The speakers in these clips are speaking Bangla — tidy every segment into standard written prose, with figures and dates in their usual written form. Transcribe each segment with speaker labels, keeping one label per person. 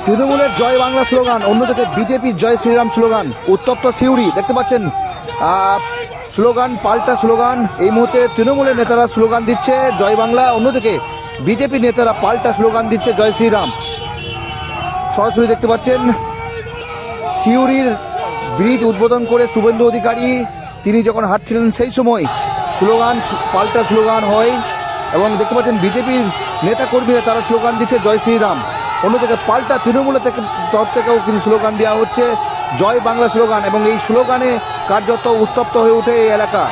Speaker 1: তৃণমূলের জয় বাংলা স্লোগান, অন্যদিকে বিজেপির জয় শ্রীরাম স্লোগান। উত্তপ্ত সিউড়ি দেখতে পাচ্ছেন, স্লোগান পাল্টা স্লোগান। এই মুহূর্তে তৃণমূলের নেতারা স্লোগান দিচ্ছে জয় বাংলা, অন্যদিকে বিজেপি নেতারা পাল্টা স্লোগান দিচ্ছে জয় শ্রীরাম। সরাসরি দেখতে পাচ্ছেন সিউড়ির ব্রিজ উদ্বোধন করে শুভেন্দু অধিকারী তিনি যখন হাঁটছিলেন সেই সময় স্লোগান পাল্টা স্লোগান হয় এবং দেখতে পাচ্ছেন বিজেপির নেতাকর্মীরা তারা স্লোগান দিচ্ছে জয় শ্রীরাম। অন্যদিকে পাল্টা তৃণমূলের তরফ থেকেও কিন্তু স্লোগান দেওয়া হচ্ছে জয় বাংলা স্লোগান এবং এই স্লোগানে কার্যত উত্তপ্ত হয়ে ওঠে এই এলাকা।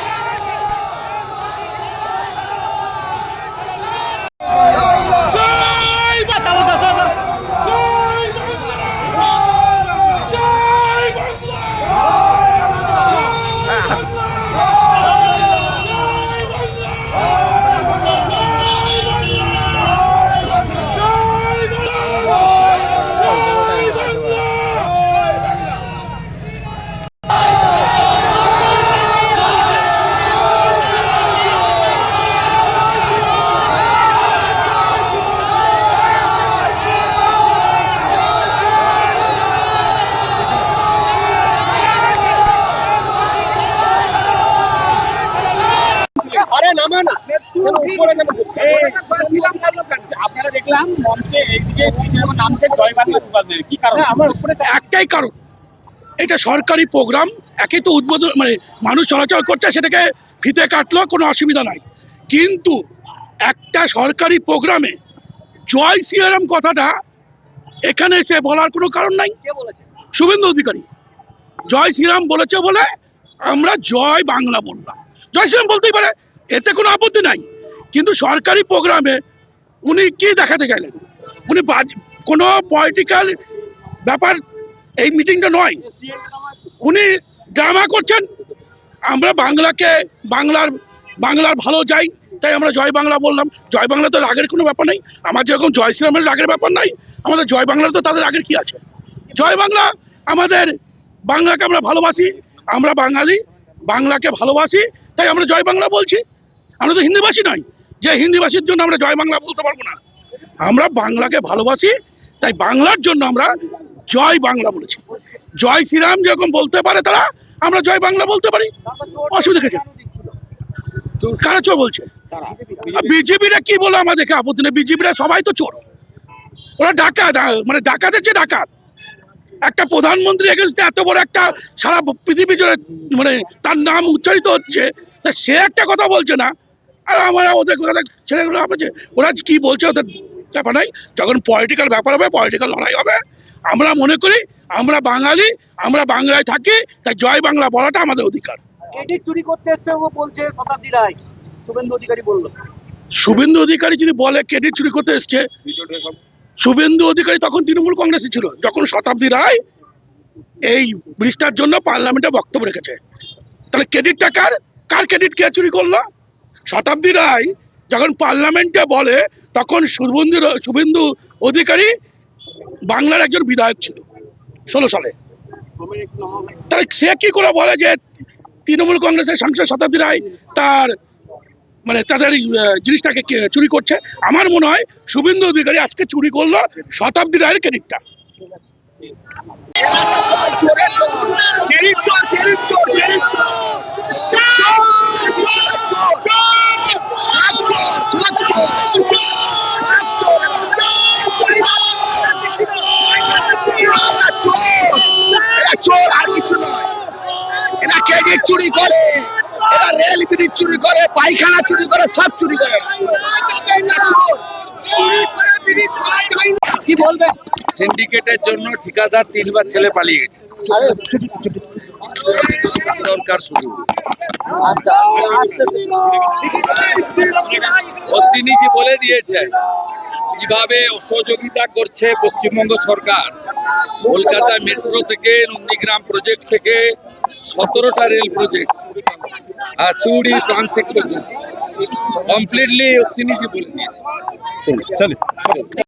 Speaker 2: আপনারা দেখলাম মঞ্চে এইদিকে নামছে জয় বাংলা স্লোগানের কি কারণ?
Speaker 3: একটাই কারণ, এটা সরকারি প্রোগ্রাম, একই তো উদ্বোধন, মানে মানুষ চলাচল করছে, সেটাকে ফিতে কাটলো, কোনো অসুবিধা নাই। কিন্তু একটা সরকারি প্রোগ্রামে জয় শ্রীরাম কথাটা এখানে এসে বলার কোনো কারণ নাই। শুভেন্দু অধিকারী জয় শ্রীরাম বলেছে বলে আমরা জয় বাংলা বললাম। জয় শ্রীরাম বলতেই পারে, এতে কোনো আপত্তি নাই। কিন্তু সরকারি প্রোগ্রামে উনি কি দেখাতে গেলেন? উনি কোনো পলিটিক্যাল ব্যাপার এই মিটিংটা নয়, উনি ড্রামা করছেন। আমরা বাংলার ভালো চাই, তাই আমরা জয় বাংলা বললাম। জয় বাংলা তো রাগের কোনো ব্যাপার নেই। আমার যেরকম জয় শ্রীরামের রাগের ব্যাপার নাই, আমাদের জয় বাংলার তো তাদের রাগের কি আছে? জয় বাংলা, আমাদের বাংলাকে আমরা ভালোবাসি, আমরা বাঙালি, বাংলাকে ভালোবাসি, তাই আমরা জয় বাংলা বলছি। আমরা তো হিন্দিভাষী নই যে হিন্দিভাষীর জন্য আমরা জয় বাংলা বলতে পারবো না। আমরা বাংলাকে ভালোবাসি, তাই বাংলার জন্য আমরা জয় বাংলা বলেছি। জয় শ্রীরাম যেরকম বলতে পারে তারা, আমরা জয় বাংলা বলতে পারি, অসুবিধা কিছু? কারা চোর বলছে? বিজেপিরা কি বলে আমাদেরকে আপত্তি নেই, বিজেপিরা সবাই তো চোর, ওরা ডাকাত, মানে ডাকাতের চেয়ে ডাকাত। একটা প্রধানমন্ত্রী এগেন্স্টে এত বড় একটা সারা পৃথিবী জুড়ে মানে তার নাম উচ্চারিত হচ্ছে, তা সে একটা কথা বলছে না, আর আমরা ওদের কথা ছেলেগুলো আছে ওরা কি বলছে ওদের ব্যাপার নাই। যখন পলিটিক্যাল ব্যাপার হবে, পলিটিক্যাল লড়াই হবে, আমরা মনে করি আমরা বাঙালি, আমরা বাংলায় থাকি, তাই জয় বাংলা বলাটা আমাদের অধিকার।
Speaker 2: ক্রেডিট চুরি করতে এসছে ও বলছে শতাব্দী রায়, শুভেন্দু অধিকারী বলল।
Speaker 3: শুভেন্দু অধিকারী যদি বলে ক্রেডিট চুরি করতে এসছে, শুভেন্দু অধিকারী তখন তৃণমূল কংগ্রেসে ছিল, যখন শতাব্দী রায় এই ব্রিজটার জন্য পার্লামেন্টে বক্তব্য রেখেছে। তাহলে ক্রেডিটটা কার? কার ক্রেডিট কে চুরি করলো? শতাব্দী রায় যখন পার্লামেন্টে বলে, তখন শুভেন্দু অধিকারী বাংলার একজন বিধায়ক ছিল 16 সালে। তাহলে সে কি করে বলে যে তৃণমূল কংগ্রেসের সাংসদ শতাব্দী রায় তার মানে তাদের জিনিসটাকে চুরি করছে? আমার মনে হয় শুভেন্দু অধিকারী আজকে চুরি করলো শতাব্দী রায়ের ক্রেডিটটা।
Speaker 4: চোর আর কিছু নয়, এরা ক্রেডিট চুরি করে, এরা রেল ব্রিজ চুরি করে, পায়খানা চুরি করে, সব চুরি করে।
Speaker 2: কি বলবেন?
Speaker 5: সিন্ডিকেটের জন্য ঠিকাদার 3 বার ছেলে পালিয়ে গেছে, দরকার শুধু অশ্বিনীজি বলে দিয়েছে কিভাবে অসহযোগিতা করছে পশ্চিমবঙ্গ সরকার। কলকাতা মেট্রো থেকে নন্দীগ্রাম প্রজেক্ট থেকে 17টা রেল প্রজেক্ট আর সিউড়ির প্রান্তিক পর্যন্ত কমপ্লিটলি অশ্বিনীজি বলে দিয়েছে।